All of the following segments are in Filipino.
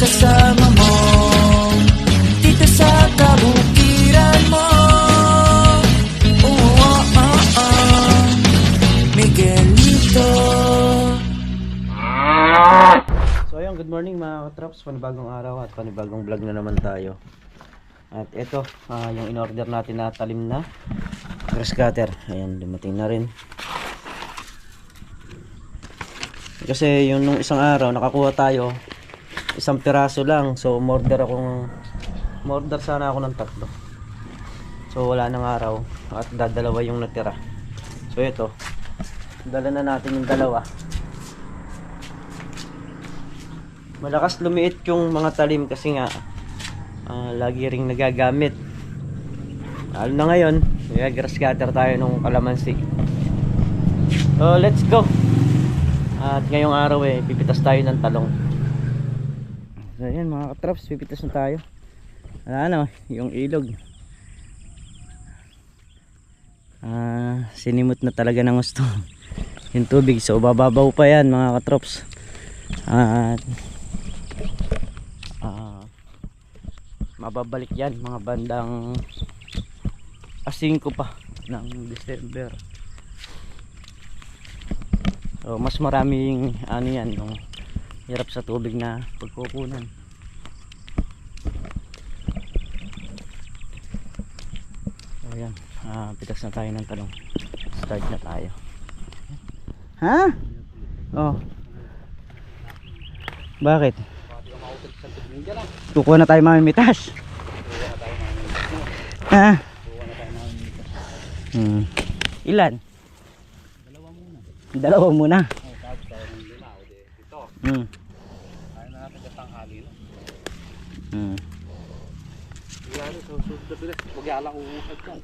kasama mo dito sa kabukiran mo. Miguelito. So ayun, good morning mga katraps, panibagong araw at panibagong vlog na naman tayo. At ito, yung in-order natin na talim na grass cutter, ayan, dumating na rin. Kasi yung nung isang araw nakakuha tayo isang piraso lang, so umorder sana ako ng 3. So wala nang araw at dadalawa yung natira. So ito, dala na natin yung 2. Malakas lumiit yung mga talim kasi nga lagi ring nagagamit. Lalo na ngayon, grass cutter tayo nung kalamansi. So let's go. At ngayong araw pipitas tayo ng talong. So ayan mga katraps, pipitas na tayo. Yung ilog sinimot na talaga ng gusto yung tubig, so bababaw pa yan mga katraps. At mababalik yan mga bandang 5 pa ng December. So mas maraming yan yung hirap sa tubig na pagkukunan. So yan, pitas na tayo ng talong. Start na tayo. Ha? Oh. Bakit? Kukuha na tayo mamimitas. Ha? Ilan? Dalawa muna. Ayaw na natin katanghali na. Susunod na bilis. Huwag yalang uusad ka.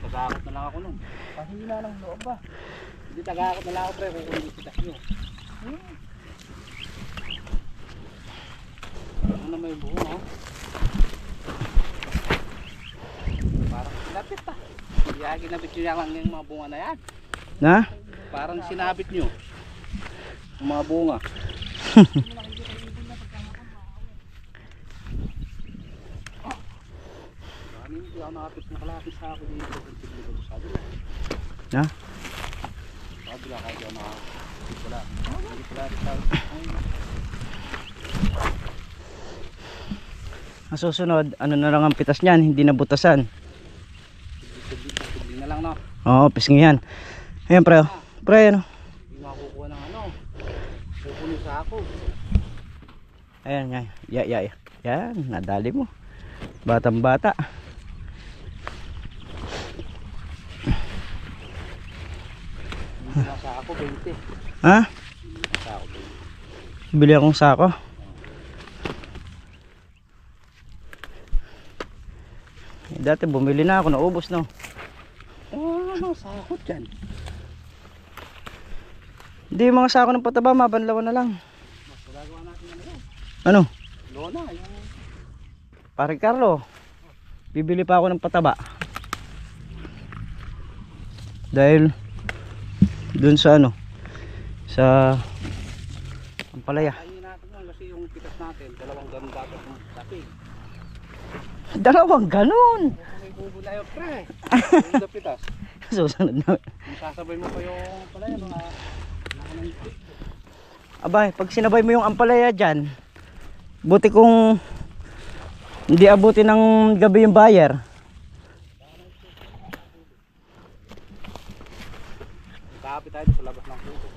Tagakot na lang ako nun. Pahila ng loob ba? Hindi tagakot na lang ako pre. Kung hindi pitas nyo. Ano na may bunga oh. Parang sinabit pa. Kaya ginabit nyo lang yung mga bunga na yan. Na? Parang sinabit nyo yung mga bunga. Hindi ako nakalapit sa ako dito. Na? Sabi lang kahit ako nakakapit wala. Ang susunod, ano na lang ang pitas niyan, hindi na butasan. Tubig na lang no? Oo, pisngi yan. Ayan pre, ano? Hindi makukuha ng pupuno sa ako. Ayan, yan, nadali mo. Batang bata. Hindi na sa ako, 20. Ha? Sa ako, 20. Bili akong sako. Dati bumili na ako, naubos no. Ano sakot dyan? Hindi, mga sako ng pataba, mabanlawan na lang. Mas magagawa natin yan. Ano? Lona, yung Pare Carlo, bibili pa ako ng pataba. Dahil dun sa sa ampalaya. Ayun natin yun kasi yung pitas natin, 2 ganun dapat ng tapig. 2 ganun? May bubo na yun pre. Yung pitas. Susunod na. Sasabay mo pa yung ampalaya mga abay, pag sinabay mo yung ampalaya dyan, buti kung hindi abuti ng gabi yung buyer. Kapit tayo sa labas ng puso.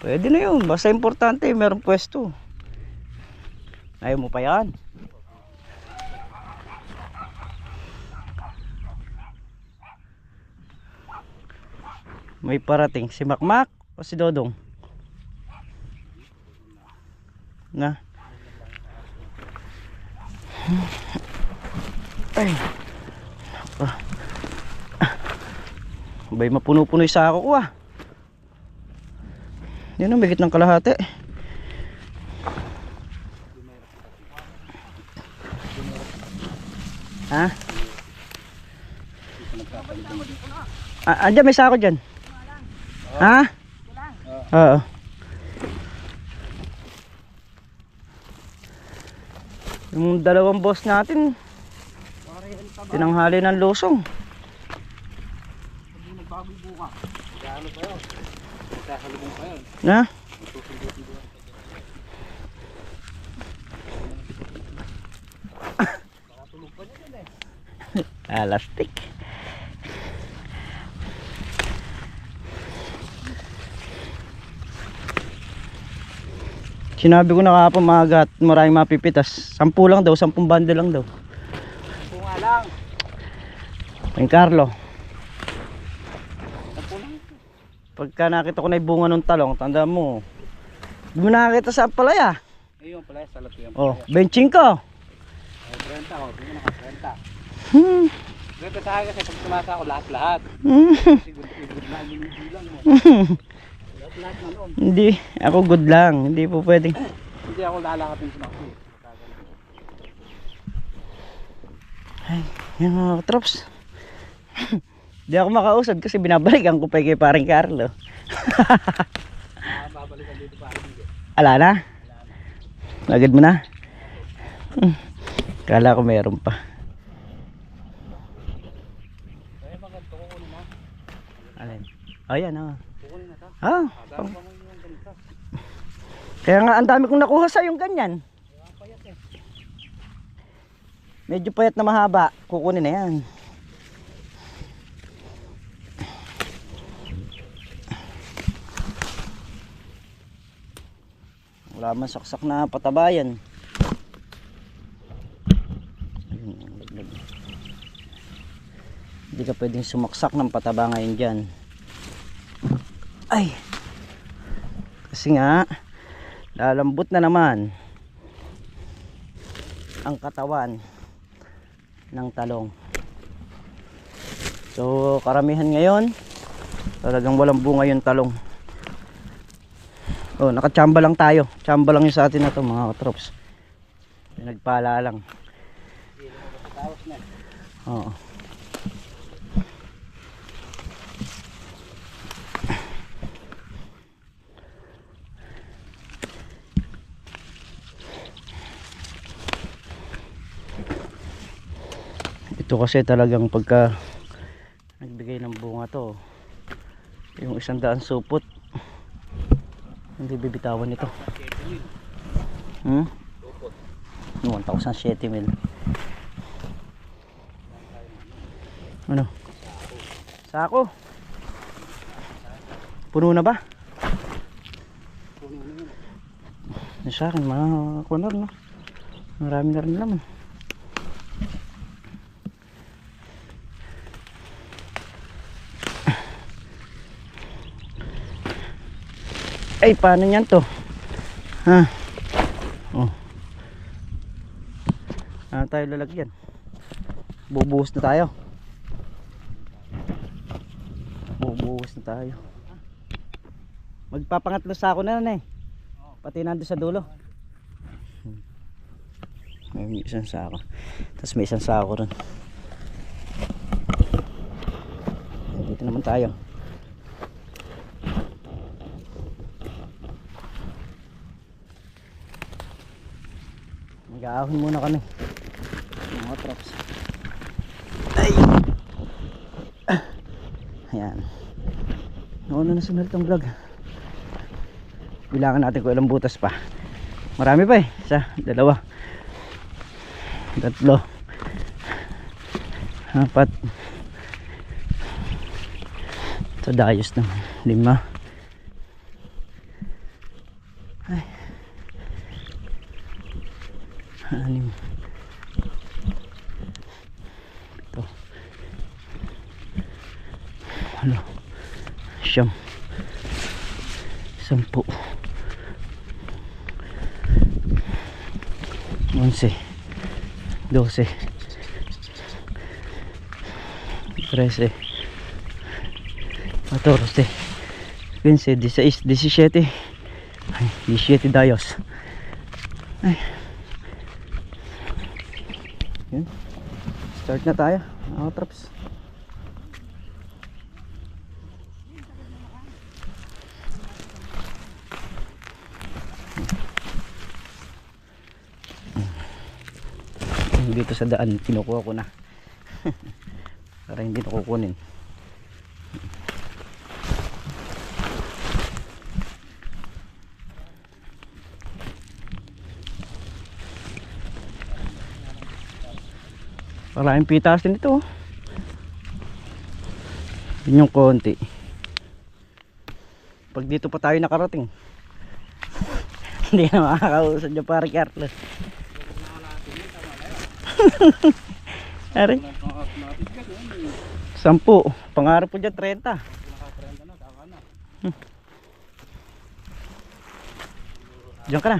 Pwede na yun, basta importante merong pwesto. Ayaw mo pa yan. May parating si Makmak o si Dodong? Na? Ay. Bay mapuno-puno yung sako ko Yan ang bigit ng kalahati. Ha? Andiyan may sako dyan. Ha? Oo. Yung dalawang boss natin, tinanghali ng lusong. Hindi nagbago buka. Ano pa yun? Sasalubong pa yun. Na? Nakatulog pa niya dun eh. Alastik. Sinabi ko na kahapon maaga at maraming mapipitas. 10 lang daw, 10 bundle lang daw. Kung nga lang. Ang Carlo, Tapo lang. pagka nakita ko na yung bunga ng talong, tanda mo, di mo nakakita sa palaya. Ayun pala, salap yan. Oh, benching ko. Ay, 30 oh. Tingnan naka 30. Hmm. 30 sa akin kasi pag tumasa ako lahat-lahat. Hmm. Kasi good na yung bilang mo. Lahat-lahat na noon. Hindi, ako good lang. Hindi po pwedeng. Hindi ako lalakatin sa nako. Ay, yan mga katrops. Hindi ako makausad kasi binabalikan ko pa kay paring Carlo. Babalikan dito pa. Ala na? Agad mo na? Kala ko meron pa. Ay, maganda ko kunin na. Alin? Ayan ah. Kukunin na ta. Ah, Kasama pa mo yung ganito. kaya nga ang dami kong nakuha sa yung ganyan. Medyo payat na mahaba. Kukunin na yan. Wala man saksak na patabayan. Ayun, laglag. Hindi ka pwedeng sumaksak ng pataba ngayon dyan. Ay! Kasi nga, lalambot na naman ang katawan ng talong. So karamihan ngayon talagang walang bunga yung talong. Oh, nakachamba lang tayo. Chamba lang yung sa atin na to mga katrops. Nagpala lang. Tapos na. Oo. Ito kasi talagang pagka nagbigay ng bunga to, yung 100 supot, hindi bibitawan ito. 1,007 mil. Ano? Sako? Puno na ba? Sa akin, mga kunar no? Marami na rin naman. Ay, paano yan to? Ha? Oh. Ano tayo lalagyan? Bubuhos na tayo. Bubuhos na tayo. Magpapangatlo sa ako na eh. Pati nando sa dulo. May isang sako. Tapos may isang sako ron. Dito naman tayo. Mag-aahon muna kami mga traps. Ay! Ayan. Nauna na sunod itong vlog. Bilangan natin kung ilang butas pa. Marami pa eh. 1, 2, 3, 4, 5. Ito dayos na 5. Ay. 6. Ito. 9. 10. 11, 12, 13, 14, 15, 16, 17. Ay, 17 dayos. Ay. Yun. Start na tayo. Mga traps. dito sa daan, kinukuha ko na. Para hindi na kukunin. Maraming pitas din ito. Yun yung konti. Pag dito pa tayo nakarating, hindi na makakausad yung pare Carlos. Ari? 10. Pangarap po dyan 30. Diyan ka na.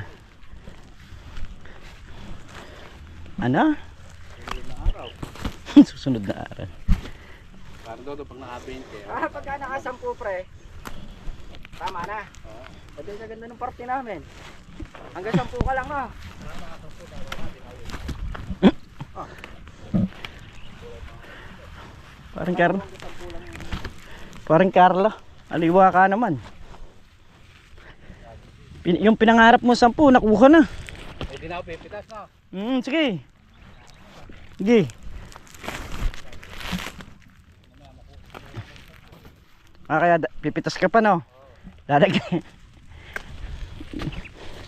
Ano? Susunod na araw. Parang doon pag naka-20. Pagka naka-10 pre, tama na. Pwede sa ganda ng party namin. Hanggang 10 ka lang no? Parang Carlo. Parang Carlo. Aliwa ka naman. Yung pinangarap mo 10, nakuha na. Pwede na ako pipitas na. Sige. Sige. Kaya pipitas ka pa no. Dadagdag.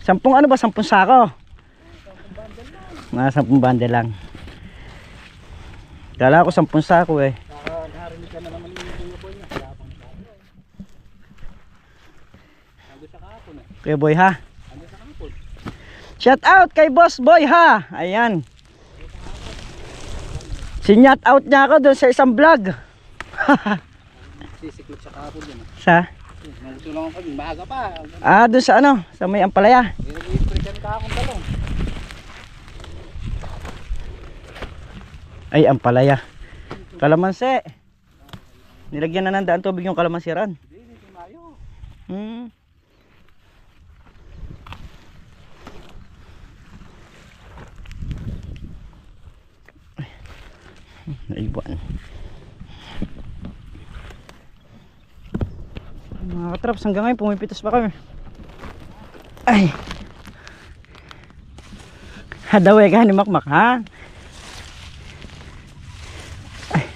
10 ano ba? 10 sako? 10 bundle lang. Kala ko 10 sako eh. Narinig ka na naman yung Kuya Boy na. Ando sa kahapon eh. Kuya Boy ha. Ando sa kahapon. Shout out kay Boss Boy ha. Ayan. Sinyat out niya ako doon sa isang vlog. Sisiklop sa kahapon yun. Sa? Gusto lang ako kami. Maaga pa. Doon sa ano? Sa may Ampalaya. Nag-i-spray ka kahapon talong. Ay, Ampalaya. Kalamansi. Nilagyan na ng daan tubig yung kalamansiran. Hindi mayo. Naiwan. Mga katraps, hanggang ngayon pumipitas pa kami. Ay. Hadaway ka ni Makmak ha. Ay.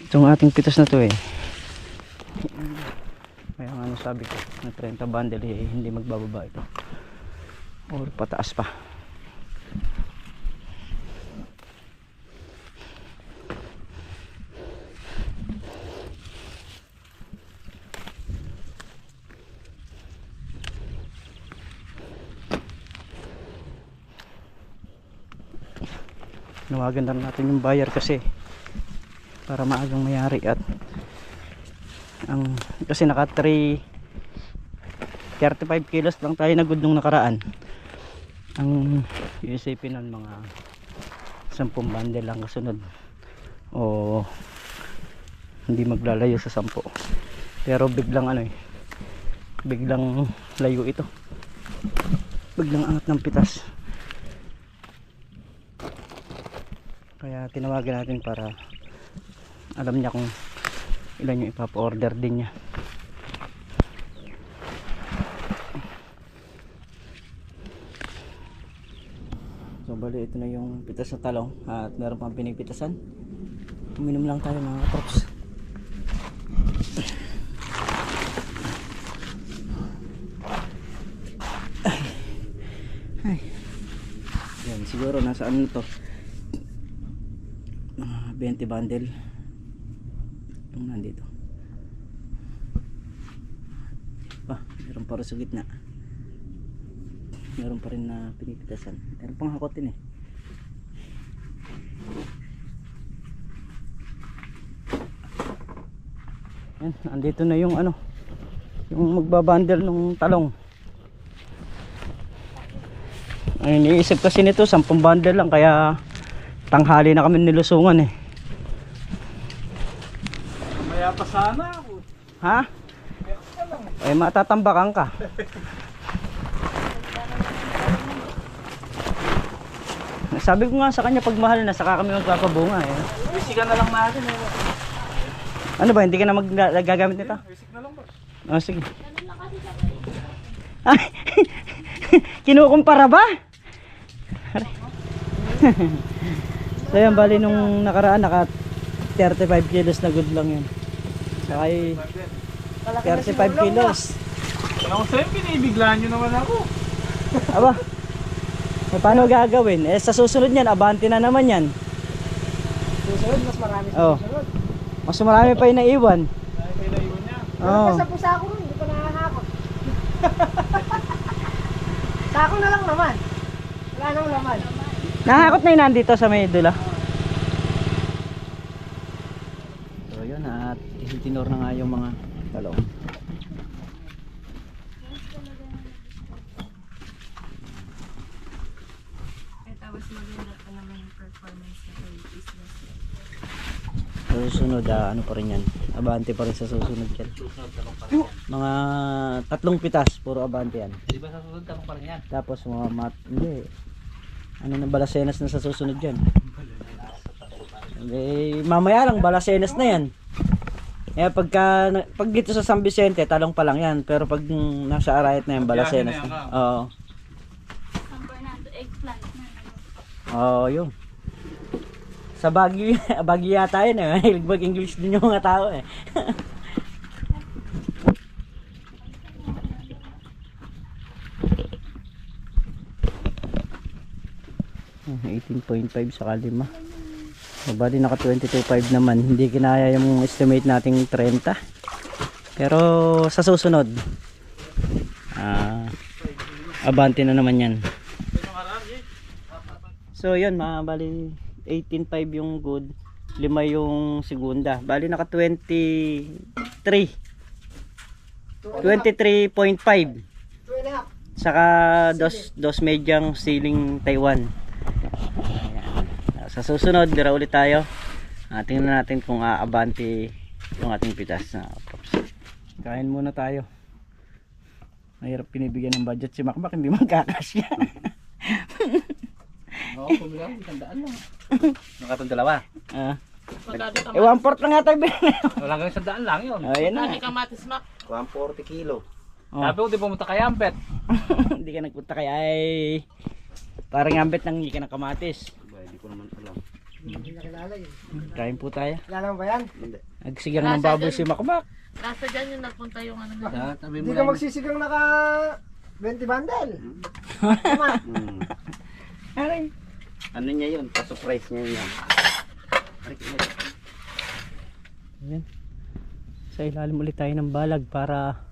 Itong ating pitas na to eh. Kaya nga ano sabi ko, na 30 bundle eh, hindi magbababa ito. Or pataas pa. Nawagan na natin yung buyer kasi para maagang mayari at kasi naka 35 kilos lang tayo nagud nung nakaraan. Ang isipin ng mga 10 bundle lang kasunod o hindi maglalayo sa 10, pero biglang ano eh, biglang layo ito, biglang angat ng pitas. Kaya tinawagan natin para alam niya kung ilan yung ipapa-order din niya. So bali ito na yung pitas na talong at meron pang pinipitasan. Uminom lang tayo mga katrops. Ay. Yan siguro nasa ano to, 20 bundle yung nandito pa. Meron pa rin sa gitna, meron pa rin na pinipitasan, meron pang hakotin eh. Yan, andito na yung ano, yung magbabundle ng talong. Ay, iniisip kasi nito 10 bundle lang, kaya tanghali na kami nilusungan eh. Maya pa sana ako. Ha? Ay matatambakan ka. Sabi ko nga sa kanya pag mahal na saka kami magpapabunga eh. Wisikan na lang natin eh. Ano ba, hindi ka na gagamit nito? Wisik na lang ba? Oh, sige. Ay, kinukumpara ba? So yan, bali nung nakaraan naka 35 kilos na good lang yun. Saka 35 kilos. Ako sa'yo, binibiglaan nyo naman ako. Aba, paano gagawin? Eh sa susunod yan, abante na naman yan. Susunod, mas marami sa Oh. susunod. Mas marami pa yung naiwan. Dahil kayo naiwan niya. Oh. Basta po sako nun, hindi pa nakahakot. Sako na lang naman. Wala nang laman. Nakakot na yun nandito sa may dula. So yun, at tinor na nga yung mga talong. Tapos maganda pa naman yung performance na kay business. Sa susunod, ano pa rin yan. Abante pa rin sa susunod yan. Mga 3 pitas, puro abante yan. Di ba sa susunod tanong pa rin yan? Tapos mga hindi. Ano na balasenas na sa susunod yan. Eh, mamaya lang balasenas na yan. Kaya pag dito sa San Vicente, talong pa lang yan. Pero pag nasa Arayat na yan, balasenas na. Oo. San Fernando, eggplant na. Oo, yun. Sa Baguio, Baguio yata yun eh. Mahilig mag-English din yung mga tao eh. 18.5 saka 5. Bali naka 22.5 naman. Hindi kinaya yung estimate nating 30. Pero sa susunod, abante na naman yan. So yun, bali 18.5 yung good, 5 yung segunda. Bali naka 23.5. 2.5. Saka dos medyang ceiling Taiwan. Ayan. Sa susunod, dira ulit tayo. Tingnan natin kung aabante yung ating pitas. Kain muna tayo. Mahirap pinibigyan ng budget si Makmak, hindi magkakasya. Oo, pumili ako, 100 lang. Nakatong dalawa. Eh, 1/4 lang nga tayo binili. Wala kang 100 lang yun. Ayan na. Kamatis mak. 140 kilo. Oh. Sabi ko, di pumunta kay Ampet. Hindi ka nagpunta kaya ay parang ambet nang hindi ka nakamatis. Hindi ko naman alam. Hindi na kilala yun. Kain po tayo. Kilala mo ba yan? Nagsigang ng baboy si Makmak. Nasa dyan yung nagpunta yung ano na. Tabi Hindi ka magsisigang naka 20 bundle. Tama. Aray. Ano niya yun? Pa-surprise niya yun. Ayan. Sa ilalim ulit tayo ng balag para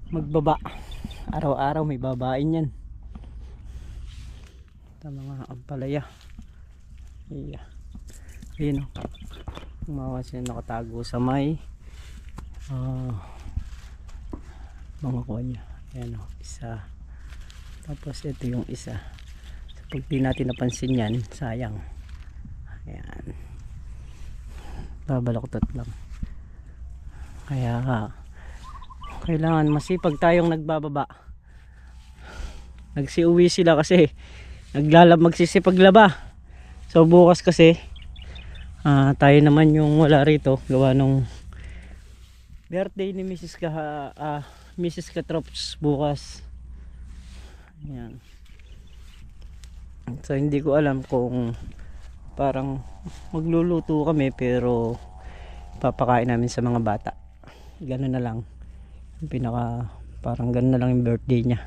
magbaba. Araw-araw may babain yan. Ito mga ampalaya. Yeah. Ayan o. Umawa sila nakatago sa may mga kuha niya. Ayan o. Isa. Tapos ito yung isa. So, pag di natin napansin yan, sayang. Ayan. Babaloktot lang. Kaya kailangan masipag tayong nagbababa. Nagsiuwi sila kasi magsisipaglaba. So bukas kasi tayo naman yung wala rito gawa nung birthday ni Mrs. Katrops bukas. Ayan. So hindi ko alam kung parang magluluto kami pero papakain namin sa mga bata. Ganun na lang. Parang ganun na lang yung birthday niya.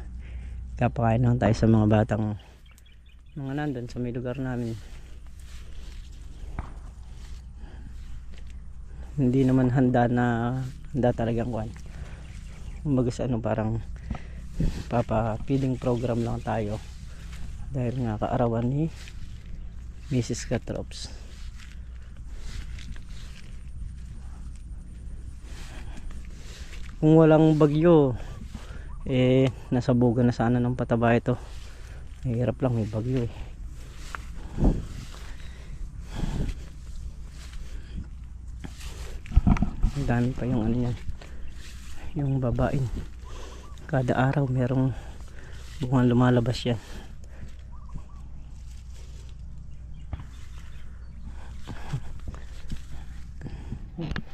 Kapakain lang tayo sa mga batang mga nandun sa may lugar namin. Hindi naman handa talagang kuhan. Kumbaga sa parang feeding program lang tayo dahil nga kaarawan ni Mrs. Katrops. Kung walang bagyo nasabugan na sana ng pataba ito. Hirap lang, may bagyo eh. Ang dami pa yung yan, yung babain. Kada araw merong bunga lumalabas yan.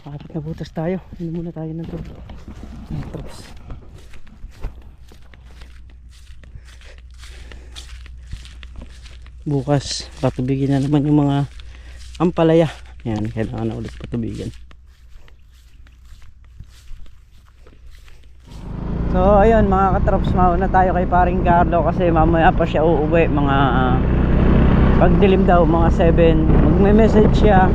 Apat na butas tayo. Hindi muna tayo ng tubig. bukas patubigin na naman yung mga ampalaya. Yan, kailangan na ulit patubigan. So ayun mga katrops, mauna tayo kay paring Carlo kasi mamaya pa siya uuwi, mga pagdilim daw, mga 7. Magme-message siya,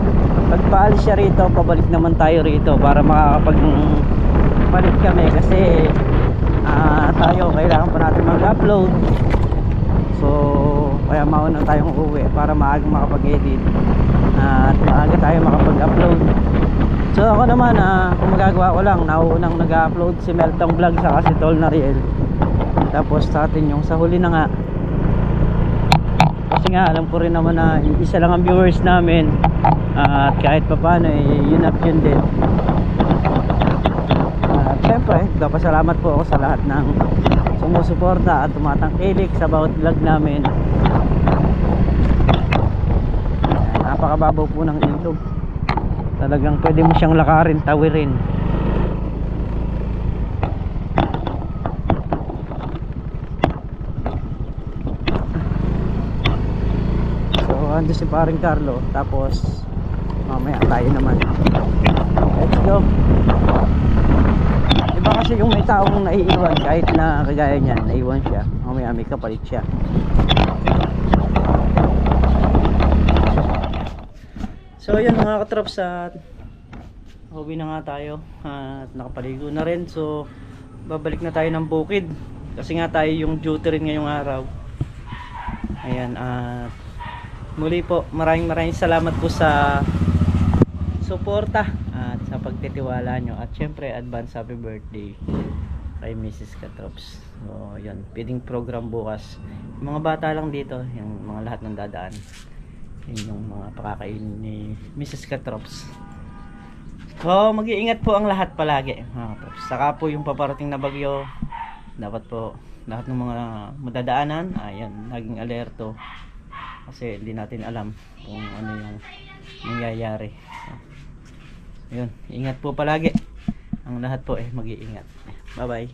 pagpaalis siya rito, pabalik naman tayo rito para makakapag-balik kami kasi tayo kailangan pa natin mag-upload. So kaya mauna tayong uuwi para maagang makapag-edit at maaga tayo makapag-upload. So ako naman, kung magagawa ko lang, nauunang nag-upload si Meltong Vlog sa si Tol Nariel. Tapos sa atin yung sa huli na nga, kasi nga alam ko rin naman na isa lang ang viewers namin, at kahit pa paano yun at yun din. At syempre nagpapasalamat po ako sa lahat ng sumusuporta at tumatangkilik sa bawat vlog namin. Napakababaw po ng ilog, talagang pwede mo siyang lakarin, tawirin. So ando si paring Carlo, tapos mamaya tayo naman. Let's go. Iba kasi yung may taong naiiwan, kahit na kagaya niyan, naiwan siya, mamaya may kapalit siya. So yun mga katrops, uwi na nga tayo at nakapaligo na rin. So babalik na tayo ng bukid kasi nga tayo yung duty rin ngayong araw. Ayan, at muli po maraming salamat po sa suporta at sa pagtitiwala nyo, at syempre advance happy birthday kay Mrs. Katrops. So yun, feeding program bukas, yung mga bata lang dito, yung mga lahat ng dadaan, yun yung mga pakakainin ni Mrs. Katrops. So mag-iingat po ang lahat palagi mga katrops. Saka po yung paparating na bagyo, dapat po lahat ng mga madadaanan, ayan, naging alerto kasi hindi natin alam kung ano yung mangyayari. Yun, ingat po palagi ang lahat po, mag-iingat. Bye bye.